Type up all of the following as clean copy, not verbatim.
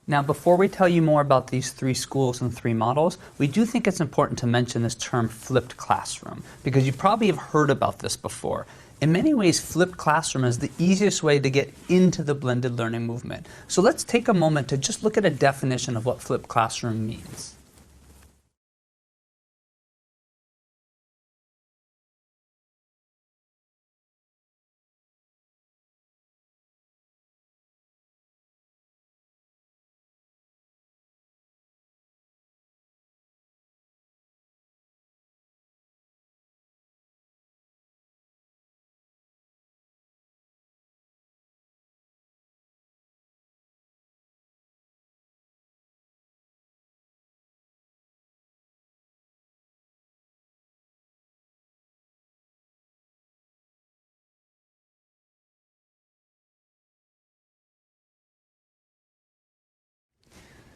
Now, before we tell you more about these 3 schools and 3 models, we do think it's important to mention this term flipped classroom, because you probably have heard about this before. In many ways, flipped classroom is the easiest way to get into the blended learning movement. So let's take a moment to just look at a definition of what flipped classroom means.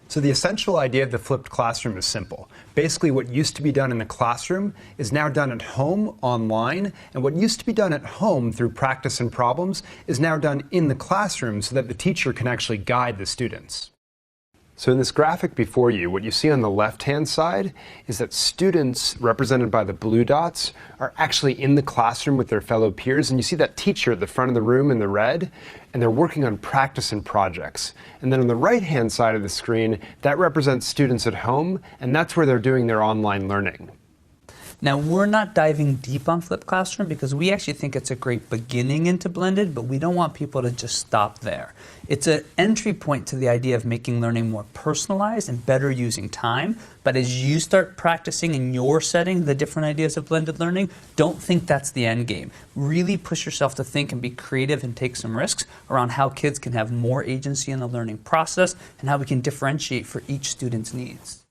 So the essential idea of the flipped classroom is simple. Basically, what used to be done in the classroom is now done at home, online, and what used to be done at home through practice and problems is now done in the classroom so that the teacher can actually guide the students. So in this graphic before you, what you see on the left-hand side is that students, represented by the blue dots, are actually in the classroom with their fellow peers, and you see that teacher at the front of the room in the red, and they're working on practice and projects. And then on the right-hand side of the screen, that represents students at home, and that's where they're doing their online learning. Now, we're not diving deep on flipped classroom because we actually think it's a great beginning into blended, but we don't want people to just stop there. It's an entry point to the idea of making learning more personalized and better using time. But as you start practicing in your setting the different ideas of blended learning, don't think that's the end game. Really push yourself to think and be creative and take some risks around how kids can have more agency in the learning process and how we can differentiate for each student's needs.